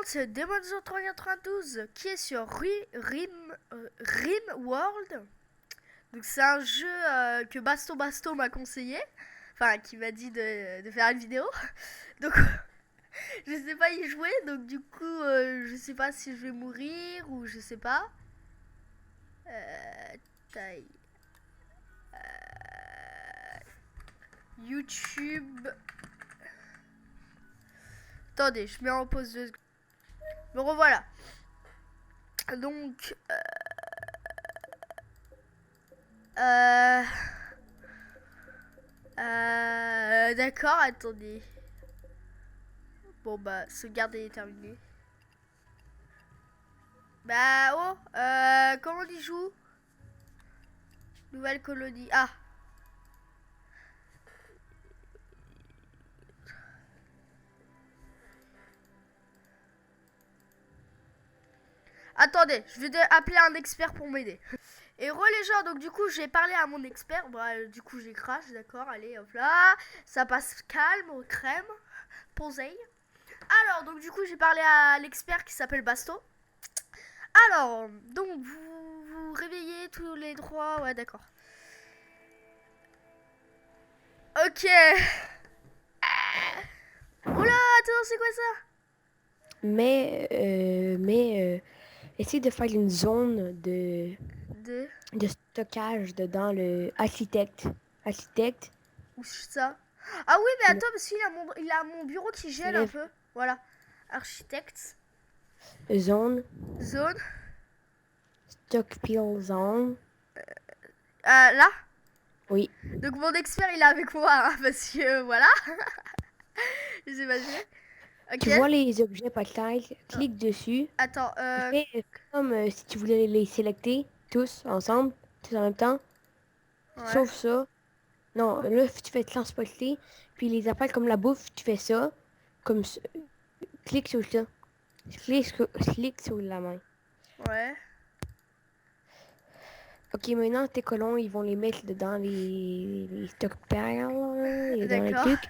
c'est Demonzo392 qui est sur Rimworld. Donc c'est un jeu que Basto m'a conseillé. Enfin, qui m'a dit de faire une vidéo. Donc je sais pas y jouer. Donc du coup, je sais pas si je vais mourir ou je sais pas. Taille. YouTube. Attendez, je mets en pause 2 secondes. Me revoilà. Donc, d'accord, attendez. Bon bah, sauvegarder est terminé. Bah oh, comment on y joue? Nouvelle colonie. Ah. Attendez, je vais appeler un expert pour m'aider. Et les gens, donc du coup j'ai parlé à mon expert. Bon, du coup j'ai crash, d'accord, allez hop là. Ça passe calme, au crème, posé. Alors donc du coup j'ai parlé à l'expert qui s'appelle Basto. Alors, donc vous réveillez tous les droits, ouais d'accord. Ok. Oula, attends, c'est quoi ça? Essaye de faire une zone de De stockage dans le architecte. Architecte, où ça? Ah oui, mais tu attends, parce qu'il a mon bureau qui gèle un lèves peu. Voilà. Architecte. zone, Zone. stockpile zone. Là. Oui. Donc mon expert il est avec moi, hein, parce que voilà. J'ai imaginé. Tu Ok. vois les objets par taille, Oh, clique dessus. attends, Fais comme si tu voulais les sélecter tous ensemble, tous en même temps. ouais. Sauf ça. Non, là, tu fais transporter. Puis les appels comme la bouffe, tu fais ça. Comme ça. Clique sur ça. Clique sur la main. Ouais. Ok, maintenant, tes colons, ils vont les mettre dans les stockpiles et dans les D'accord. trucs.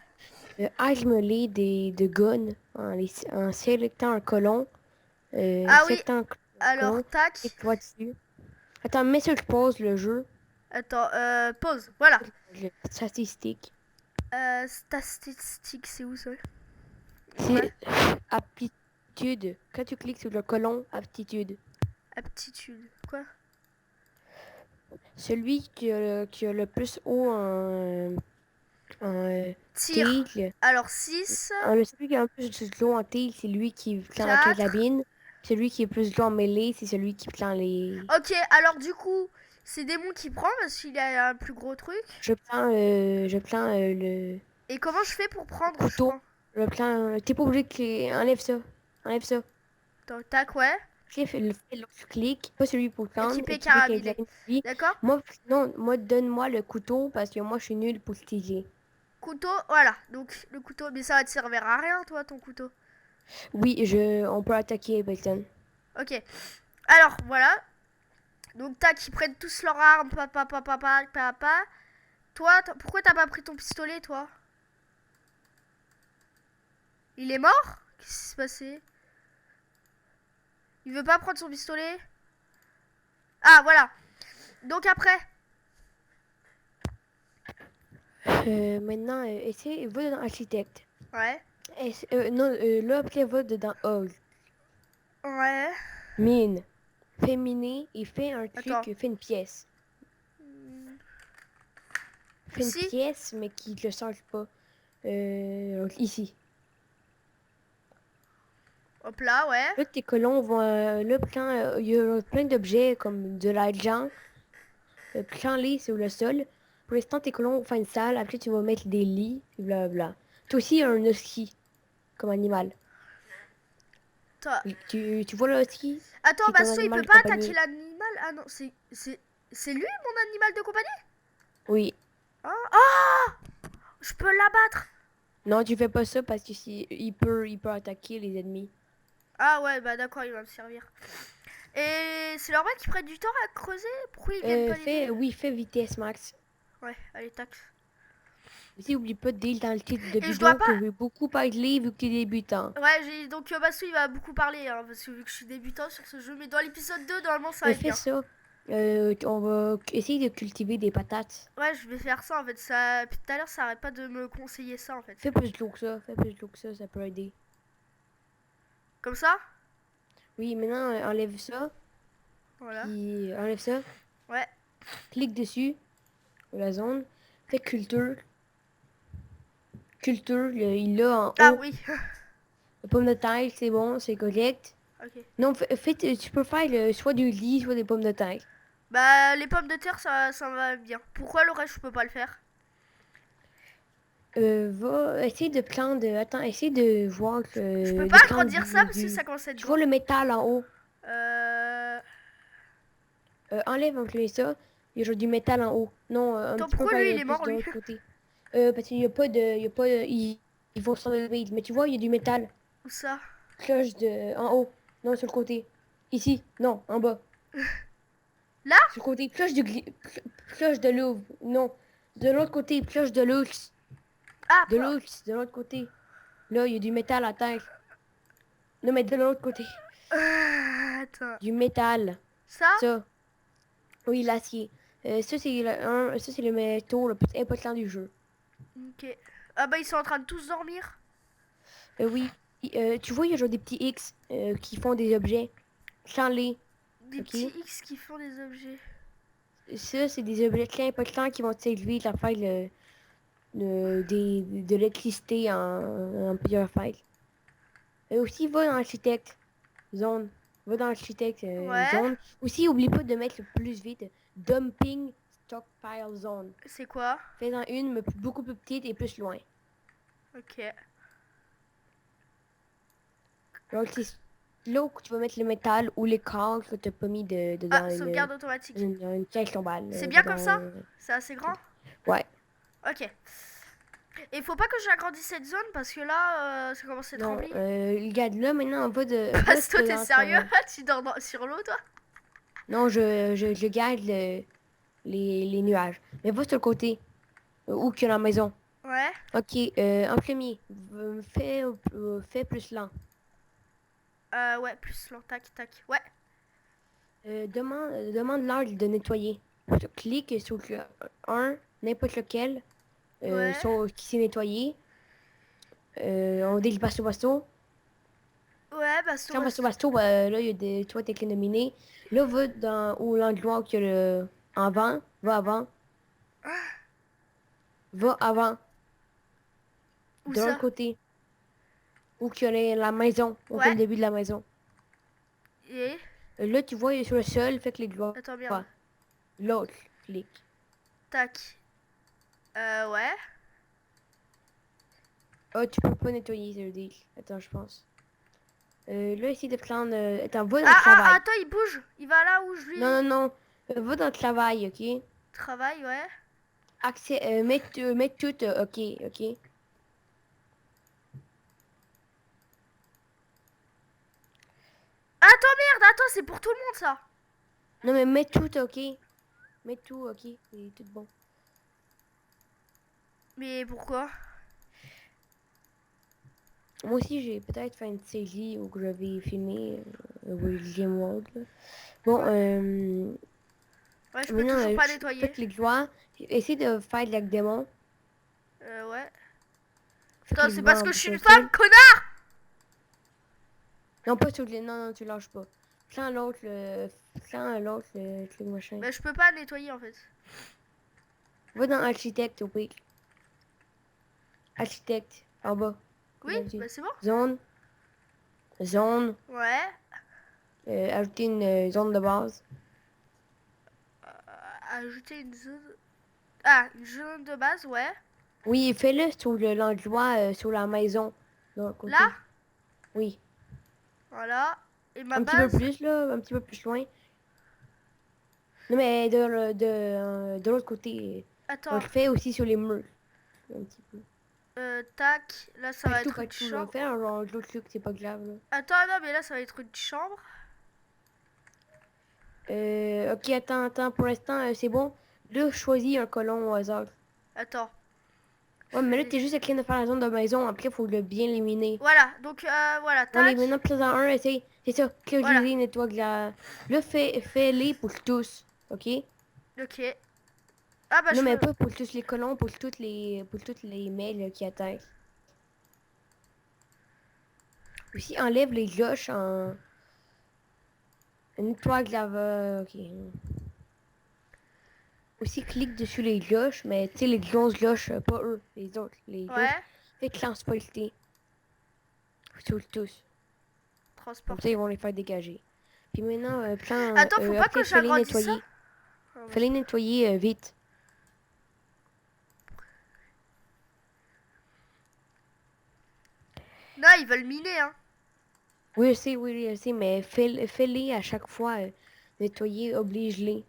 Arme-les de guns en sélectant un colon. Ah oui. Sélectant un Alors, colon. tac. Clique-toi dessus. Attends, mets sur pause le jeu. Attends, pause. Voilà. Le statistique. Statistique, c'est où ça? Ouais. C'est aptitude. Quand tu cliques sur le colon, aptitude. Aptitude. Quoi? Celui qui a le plus haut en Tir. tigre. Alors, 6, Celui qui a le plus de l'eau en tigre, c'est lui qui plante la 4. carabine. Celui qui est plus de l'eau en mêlée, c'est celui qui plante les... Ok, alors du coup, c'est Démon qui prend parce qu'il a un plus gros truc. Je plante le Et comment je fais pour prendre? Je couteau. prends. T'es pas obligé de... Enlève ça. Enlève ça. Attends, tac, ouais. Fais l'autre clic. Pas celui pour prendre. Équipé Équipé avec la carabiné. vie. D'accord? Moi, non, donne-moi le couteau parce que moi, je suis nul pour styler. Couteau, voilà. Donc, le couteau, mais ça va te servir à rien, toi, ton couteau. Oui, on peut attaquer Belton. Ok. Alors, voilà. Donc, tac, ils prennent tous leurs armes. Papa. Toi, pourquoi t'as pas pris ton pistolet, toi? Il est mort? Qu'est-ce qui s'est passé? Il veut pas prendre son pistolet? Ah, voilà. Donc, après. Maintenant, va dans architecte. Ouais. Non, là, après, va dans hall. Ouais. Mine. Fais miner et fais un Attends. truc, fais une pièce. Fais une Ici? pièce, mais qui ne le change pas. Ici. Hop là, ouais. Là, tes colons vont. Il y a plein d'objets comme de l'argent. Prends-les sur le sol. Pour l'instant, tes colons vont faire une salle. Après, tu vas mettre des lits, et blablabla. Tu as aussi un husky comme animal. Toi. Tu vois le husky? Attends, C'est ton Basto, il animal peut de pas attaquer compagnie. l'animal. Ah non, c'est lui, mon animal de compagnie? Oui. Ah, oh, je peux l'abattre. Non, tu fais pas ça parce que il peut attaquer les ennemis. Ah ouais, bah d'accord, il va me servir. Et c'est normal qu'ils prennent du temps à creuser? Pourquoi ils viennent pas l'aider? Fais vitesse max. Ouais, allez, tac. Aussi, oublie pas de dire dans le titre de Et je dois vidéo pas. que je vais beaucoup parler vu que t'es débutant. Ouais, donc Bassou il va beaucoup parler, hein, parce que vu que je suis débutant sur ce jeu. Mais dans l'épisode 2, normalement, ça va être Fais bien. ça. On va essayer de cultiver des patates. Ouais, je vais faire ça en fait. Ça... Puis tout à l'heure, ça arrête pas de me conseiller ça en fait. Fais plus de l'eau que ça. Fais plus de l'eau que ça peut aider. Comme ça. Oui, maintenant, enlève ça. Voilà. Puis, enlève ça. Ouais. Clique dessus. La zone. Fais culture. Culture, il l'a en Ah haut. oui. La pomme de terre, c'est bon, c'est correct. Ok. Non, tu peux faire soit du lit, soit des pommes de terre. Bah, les pommes de terre, ça va bien. Pourquoi le reste, je peux pas le faire? Va essayer de prendre. Attends, essaye de voir Je peux pas de prendre agrandir ça parce que ça commence à être tu vois grand. le métal en haut. Euh... Enlève un peu ça. Il y a genre du métal en haut. Non, un Attends, petit peu pourquoi par lui, il est plus mort, de lui? l'autre côté. Parce qu'il y a pas de. Il y a pas de- ils vont s'enlever. Mais tu vois, il y a du métal. Où ça? Cloche de. En haut. Non, sur le côté. Ici. Non, en bas. Là? Sur le côté. Cloche de Louvre. Non. De l'autre côté. Cloche de luxe. Ah, De luxe. De l'autre côté. Là, il y a du métal à terre. Non, mais de l'autre côté. Attends. Du métal. Ça? Ça. Oui, l'acier. Ça, c'est le métaux le plus important du jeu. Ok. Ah bah, ils sont en train de tous dormir. Oui. Tu vois, il y a genre des petits X qui font des objets. Sans-les. Des Ok? petits X qui font des objets. Ça, c'est des objets très importants qui vont t'élever à faire de l'électricité en plusieurs failles. Aussi, va dans l'architecte. Zone. Va dans l'architecte Ouais. zone. Aussi, oublie pas de mettre le plus vite. Dumping stockpile zone. C'est quoi? Fais-en une, mais beaucoup plus petite et plus loin. Ok. Alors, c'est là où tu vas mettre le métal ou les corps que t'as pas mis Ah, dedans sauvegarde automatique. une caisse tombale. C'est bien comme ça? C'est assez grand? Ouais. Ok. Et faut pas que j'agrandisse cette zone parce que là, ça commence à être Non, rempli. regarde là maintenant, on va de. Parce que toi, t'es dans sérieux? ton- Tu dors sur l'eau, toi? Non, je garde les nuages. Mais va sur le côté. Où que la maison. Ouais. Ok, en premier, fais plus lent. Ouais, plus lent, tac, tac. Ouais. Demande l'ordre de nettoyer. Tu cliques sur un, n'importe lequel, Ouais. qui s'est nettoyé. On dit le basto. Ouais, bah, sur Quand basto, là, il y a des. Tu vois, tes clés nominées. Là, va dans où l'endroit où il y a le. Avant, va avant. Va avant. Où De l'autre ça? côté. Où qu'il y a la maison. Où il y a Ouais. le début de la maison. Et. Là, tu vois, il est sur le sol, fait que les doigts. Attends, merde. L'autre, clique. Tac. Ouais. Ah, tu peux pas nettoyer, ça veut dire. Attends, je pense. Là, essaye de prendre. Attends, va dans le travail. Attends, il bouge. Il va là où je lui. Non, non, non. Va dans le travail, ok? Travail, ouais. Accès, mets tout, ok, ok. Attends, merde, attends, c'est pour tout le monde ça. Non, mais mets tout, ok? Mets tout, ok? C'est tout bon. Mais pourquoi? Moi aussi, j'ai peut-être fait une série où je vais filmer William World. Là. Bon, Ouais, je peux maintenant, toujours pas nettoyer. faites les doigts. Essaye de faire de la démon. Ouais. Faites Attends, les c'est doigts parce en que je suis sur une le sol. femme, connard! Non, pas sur les. Non, non, tu lâches pas. Prends l'autre, le truc machin. Bah, je peux pas nettoyer en fait. Va dans architecte au pire. Architecte, en bas. Oui, Là-dessus. bah c'est bon. Zone. Zone. Ouais. Ajouter une zone de base. Ajouter une zone. Ah, une zone de base, ouais. Oui, fais-le sur l'endroit, sur la maison. De l'autre côté. Là? Oui. Voilà. Et ma Un petit peu base? plus, là. Un petit peu plus loin. Non, mais de l'autre côté. On Attends. le fait aussi sur les murs. Un petit peu. Tac. Là, ça va être Pas une tout, là. chambre. Fais un genre d'autres trucs, c'est pas grave, là. Attends, non, mais là, ça va être une chambre. Ok, attends. Pour l'instant, c'est bon. Là, choisis un colon au hasard. Attends. Ouais, mais là, t'es juste en train de faire la zone de maison. Après, faut le bien éliminer. Voilà, donc voilà, On les tac. maintenant, plus en un, essaye. C'est ça. Que Voilà, les nettoie la... Là, fais-les pour tous. OK? ok. Ah bah Non, je mais fais... pas pour tous les colons, pour toutes les mails qui attaquent. Aussi, enlève les cloches en... Nettoie OK. Aussi, clique dessus les cloches, mais tu sais, les grosses cloches, pas eux, les autres. Les cloches, Ouais, fais transporter. Sur tous. Comme ça, ils transporter. vont les faire dégager. Puis maintenant, Attends, faut pas que après, fais-les j'agrandisse ça? nettoyer. Ah, Fais-les vas-y. nettoyer vite. Non, ils veulent miner, hein. Oui, je sais, mais fais-les à chaque fois nettoyer, oblige-les.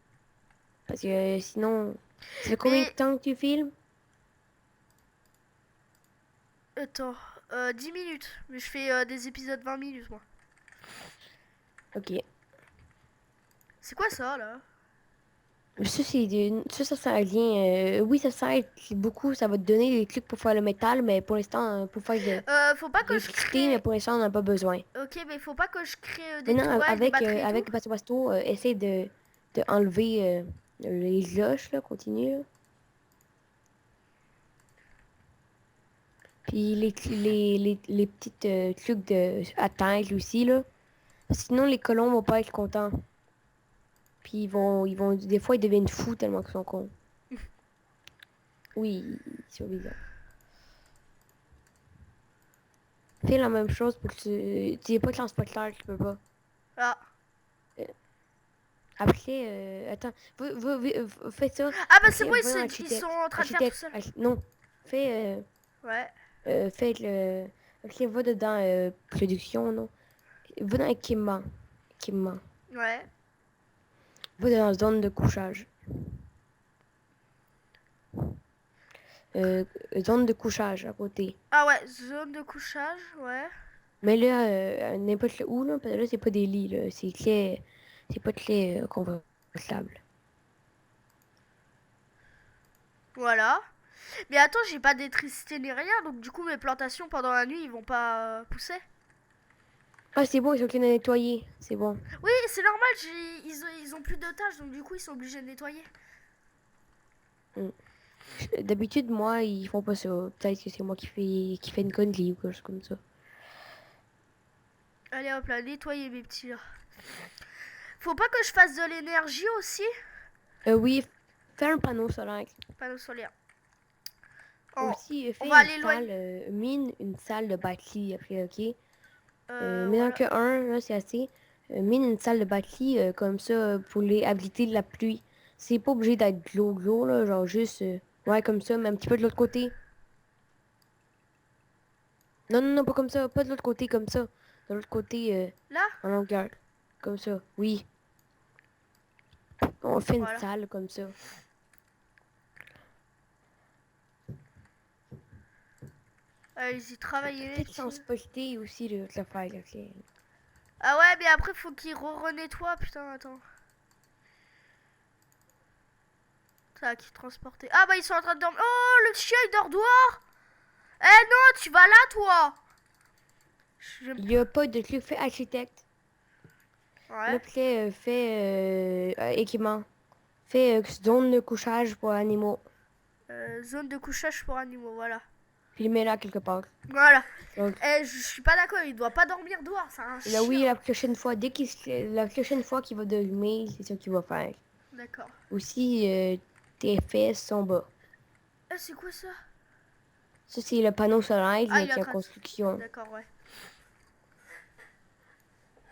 Parce que sinon, ça fait combien de Mais, temps que tu filmes? attends, 10 minutes. Mais je fais des épisodes 20 minutes, moi. Ok. C'est quoi ça, là? Ça sert à rien. Oui, ça sert beaucoup. Ça va te donner des trucs pour faire le métal, mais pour l'instant, pour faire de Faut pas que je l'électricité, mais crée... pour l'instant, on n'a pas besoin. Ok, mais faut pas que je crée des Maintenant, tourelles, des batteries et tout? avec Basto Basto, essaie de enlever les cloches, là, continue. Là. Puis les petites trucs de atteinte aussi, là. Sinon, les colons vont pas être contents. Puis des fois, ils deviennent fous tellement qu'ils sont cons. Oui, c'est bizarre. Fais la même chose pour que tu es pas transporteur, tu peux pas. Ah. Euh, Après, attends, fais ça. Ah bah c'est Après, bon, va dans ils sont architecte. en train de faire tout seul. Non, fais, Ouais, fais le... Ok, va dedans, production, non. Va dans équipement. Équipement. ouais. Va dans zone de couchage. Euh, zone de couchage à côté. Ah ouais, zone de couchage, ouais. Mais là, n'importe où, là, parce que là, c'est pas des lits, là. C'est pas très confortable. Voilà. Mais attends, j'ai pas d'électricité ni rien, donc du coup mes plantations pendant la nuit ils vont pas pousser. Ah, c'est bon, ils sont en train de nettoyer. C'est bon. Oui, c'est normal, ils ont plus de tâches, donc du coup ils sont obligés de nettoyer. Mm. D'habitude, moi, ils font pas ça. Peut-être que c'est moi qui fais une connerie ou quelque chose comme ça. Allez hop là, nettoyer mes petits là. Faut pas que je fasse de l'énergie aussi? Oui, fais un panneau solaire. Panneau solaire. Oh, Aussi, on fais va une aller loin. salle, mine une salle de bâti après, ok? Maintenant Voilà. que un, là, c'est assez. Mine une salle de bâti comme ça pour les habiliter de la pluie. C'est pas obligé d'être glos, là, genre juste, ouais, comme ça, mais un petit peu de l'autre côté. Non, pas comme ça, pas de l'autre côté, comme ça. De l'autre côté, Là? en longueur. Comme ça, oui. On fait une Voilà. salle comme ça. Allez-y, travaillez les Peut-être petits. transporter aussi le faire, ok. Ah ouais, mais après faut qu'ils re-nettoient, putain, attends. Tac, transporter. Ah bah ils sont en train de dormir. Oh, le chien il dort dehors. Eh non, tu vas là toi. Je... Il n'y a pas de truc, fait architecte. Là, Ouais. après, fait équipement. Fait zone de couchage pour animaux. Zone de couchage pour animaux, voilà. Puis il met là quelque part. Voilà. Donc, Eh, je suis pas d'accord, il doit pas dormir dehors, c'est un là, oui, chien. la prochaine fois qu'il va dormir, c'est ça qu'il va faire. D'accord. Aussi, tes fesses sont bas. Eh, c'est quoi ça? Ça, c'est le panneau solaire Ah, il est qui en est en train de... construction. D'accord, ouais.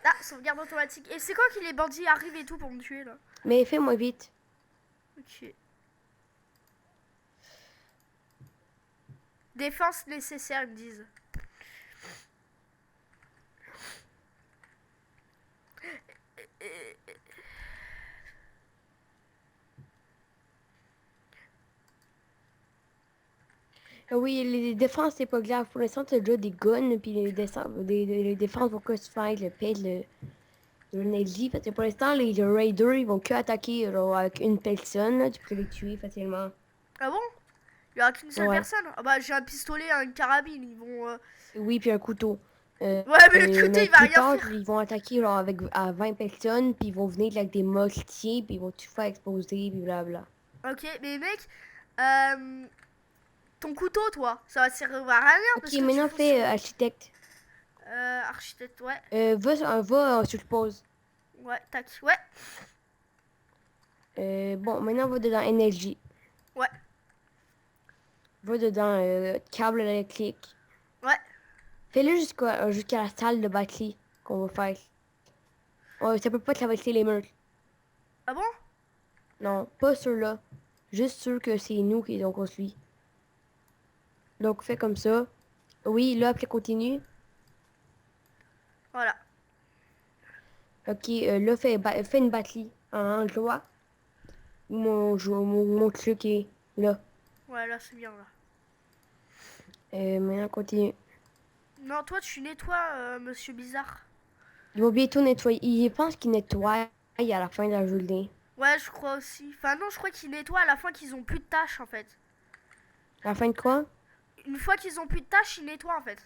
Ah, sauvegarde automatique. Et c'est quoi que les bandits arrivent et tout pour me tuer là? Mais fais-moi vite. Ok. Défense nécessaire, ils me disent. Ah oui, les défenses, c'est pas grave. Pour l'instant, t'as déjà des guns, puis les défenses vont que se faire le paix de l'énergie. Parce que pour l'instant, les raiders, ils vont que attaquer genre, avec une personne. Là, tu peux les tuer facilement. Ah bon? Il y aura qu'une seule Ouais. personne. Ah bah j'ai un pistolet, une carabine, ils vont... Oui, puis un couteau. Ouais mais le couteau Mais il va plus rien tard, faire. ils vont attaquer genre, avec à 20 personnes, puis ils vont venir avec des mortiers, puis ils vont tout faire exploser, puis blabla. Ok, mais mec, euh, ton couteau toi, ça va servir à rien Ok, parce que tu maintenant fonces sur fais moi. architecte. Architecte, ouais. Va sur pause. Ouais, tac, ouais. Bon, maintenant va dedans énergie. Ouais, Va dedans câble électrique. ouais. Fais-le jusqu'à la salle de bâti qu'on va faire. Ça peut pas traverser les murs. Ah bon? Non, pas ceux-là. Juste ceux que c'est nous qui les ont construits. Donc fais comme ça. Oui, là après continue. Voilà. Ok, là fais une batterie en joie. Mon truc est là. Ouais, là c'est bien là. Maintenant continue. Non, toi tu nettoies, monsieur Bizarre. Il va bientôt nettoyer. Il pense qu'il nettoie à la fin de la journée. Ouais, je crois aussi. Enfin non, je crois qu'ils nettoient à la fin qu'ils ont plus de tâches en fait. À la fin de quoi? Une fois qu'ils ont plus de tâches, ils nettoient en fait.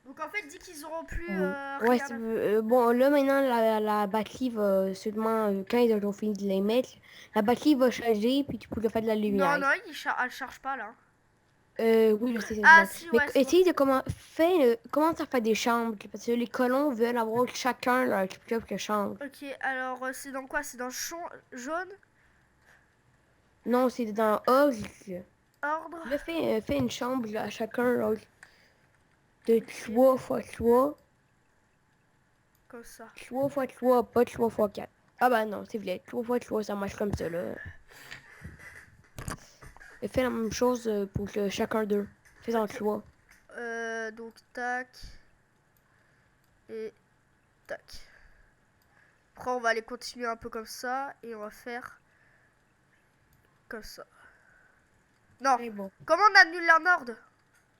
Donc en fait, dit qu'ils auront plus Ouais, rien à faire. bon, là maintenant, la batterie va seulement, quand ils auront fini de les mettre, la batterie va charger, puis tu pourras faire de la Non, lumière. non, elle charge pas là. Oui, je sais, c'est Ah bon. si, Mais ouais, c'est bon. essaye de commence à faire des chambres, parce que les colons veulent avoir chacun leur propre chambre. Ok, alors c'est dans quoi? C'est dans jaune, Non, c'est dans ordre. ordre, Là, fais une chambre là, à chacun, là, de 3 fois 3, comme ça. 3 fois 3, pas 3 fois 4. Ah bah non, c'est vrai, 3 fois 3, ça marche comme ça, là. Et fais la même chose pour chacun d'eux. Fais-en Ok. 3. Donc tac et tac. Après, on va aller continuer un peu comme ça et on va faire comme ça. Non, C'est bon. comment on annule la merde?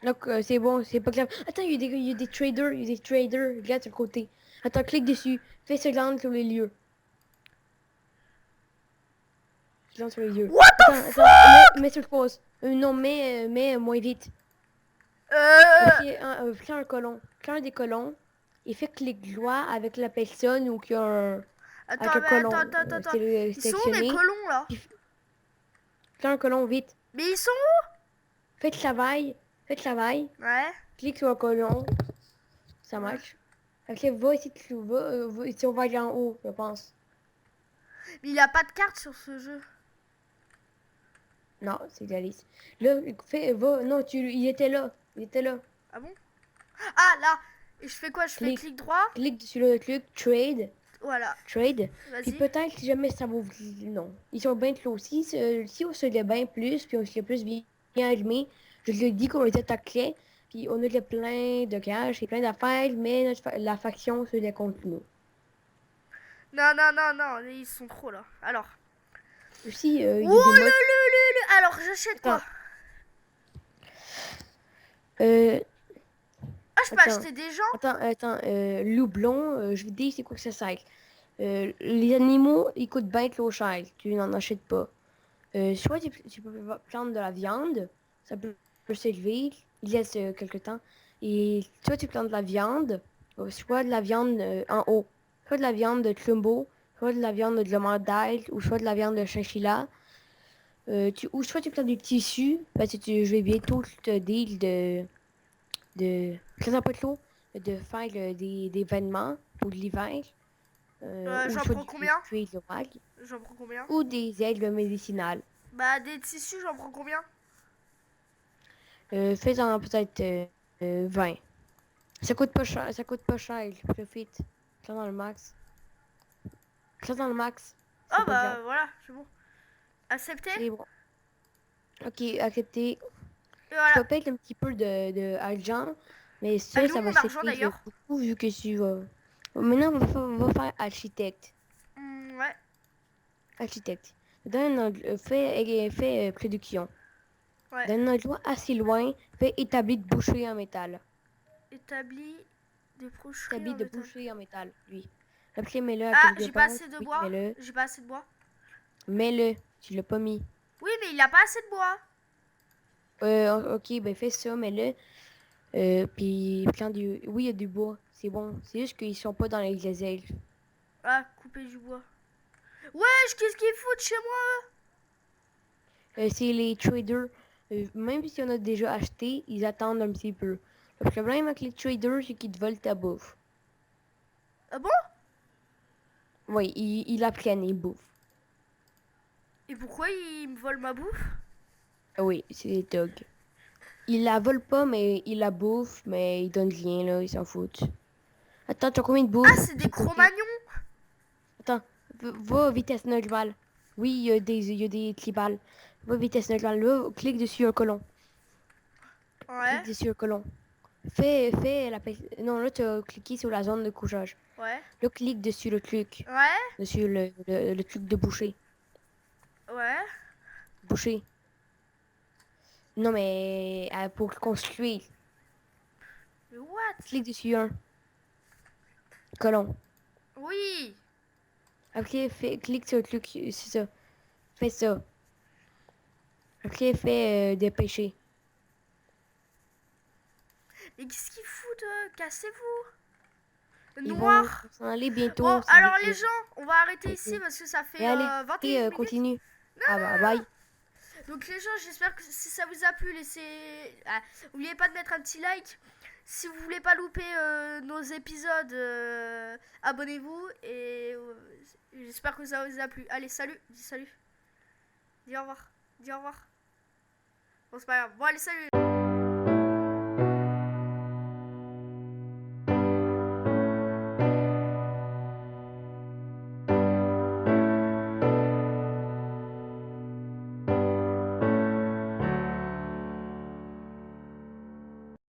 Donc, c'est bon, c'est pas grave. Attends, il y a des traders, il y a des traders. Regarde sur le côté. Attends, clique dessus. Fais seconde sur les lieux. Seconde sur les lieux. What the Attends, fuck? mets sur pause. Non, mets moins vite. Euh... Ok, fais un colon. Fais un des colons. Et fais clic droit avec la personne ou qui a avec Attends, le mais colon attends. Ils sont où mes sélectionné. colons là? Puis fais un colon vite. Mais ils sont Fais travail. Fais travail. où? Ouais, Clique sur un colon. Ça ouais. marche. Ok, va ici, tu vas. Ici, on va aller en haut, je pense. Mais il a pas de carte sur ce jeu. Non, c'est réaliste. Là, va. Non, il était là. Il était là. Ah bon? Ah là. Et je fais quoi? Je fais Clique. clic droit. Clique sur le truc, trade. Voilà. Trade. Puis Vas-y. peut-être si jamais ça vaut. Non. Ils sont bien clos aussi. Si on se les bien plus, puis on se les plus bien allumé, je te dis qu'on les attaquerait. Puis on a plein de cash et plein d'affaires, mais la faction se les contre nous. Non, ils sont trop là. Alors. Aussi, il y a des Ouh modes. Alors, j'achète quoi? Attends. Euh, Ah, je peux attends. acheter des gens? Loup blond, je vais te dire c'est quoi que ça sert. Les animaux, ils coûtent bien trop cher. Tu n'en achètes pas. Soit tu peux prendre de la viande, ça peut s'élever, il laisse quelque temps. Et soit tu prends de la viande, soit de la viande en haut, soit de la viande de Trumbo, soit de la viande de Glomardale, ou soit de la viande de Chinchilla. Ou soit tu prends du tissu, parce que je vais bientôt te dire très un peu trop, de faire des vêtements pour l'hiver, ou J'en soit prends du combien? cuir local, J'en prends combien? ou des aigles médicinales. Bah, des tissus, j'en prends combien? Fais-en peut-être 20. Ça coûte pas cher, profite. Fais dans le max. Fais dans le max, c'est Oh, pas grave. bah, voilà, c'est bon. Accepté? C'est bon. Ok, accepté. Et Je voilà. peux payer un petit peu de argent, mais Elle ça, est où ça va mon argent s'écrire d'ailleurs? beaucoup vu que tu vas. Maintenant, on va faire architecte. Ouais. Architecte. Fais production. Ouais. Dans un endroit assez loin, fais établi de boucherie en métal. Établi des boucheries Établi en de métal. boucherie en métal, lui. Après, mets-le à Ah, quelque j'ai pas part. assez de Oui, bois. mets-le. J'ai pas assez de bois. Mets-le. Tu l'as pas mis. Oui, mais il a pas assez de bois. Ok, ben fais ça, mais là, puis oui, il y a du bois, c'est bon. C'est juste qu'ils sont pas dans les elfes. Ah, couper du bois. Wesh, qu'est-ce qu'ils foutent chez moi? C'est les traders. Même si on a déjà acheté, ils attendent un petit peu. Le problème avec les traders, c'est qu'ils te volent ta bouffe. Ah bon? Oui, ils la prennent, ils bouffent. Et pourquoi ils me volent ma bouffe? Ah oui, c'est des thugs. Ils la volent pas, mais ils la bouffent, mais ils donnent rien, là, ils s'en foutent. Attends, t'as combien de Ah, bouffe c'est ce des côté? Cro-Magnons. Attends, va à vitesse normale. Oui, il y a des tribales. Va à vitesse normale. Là, clique dessus un colon. Ouais, Clique dessus un colon. Fais Non, là, tu as cliqué sur la zone de couchage. ouais, Là, clique dessus le truc. ouais, Dessus le truc de boucher. ouais. Boucher. Non, mais pour construire. Mais what? Clique dessus un colon. Oui. Après, clique sur le truc. C'est ça. Fais ça. Après, fais dépêcher. Mais qu'est-ce qu'ils foutent? Cassez-vous. Ils vont Noir. s'en aller Bon, bientôt. alors les gens, on va arrêter ici Bientôt. parce que ça fait Et allez, 21 minutes. continue. Ah bah, bye. Donc les gens, j'espère que si ça vous a plu, laissez... n'oubliez pas de mettre un petit like. Si vous voulez pas louper nos épisodes, abonnez-vous. Et j'espère que ça vous a plu. Allez, salut. Dis salut. Dis au revoir. Dis au revoir. Bon, c'est pas grave. Bon, allez, salut.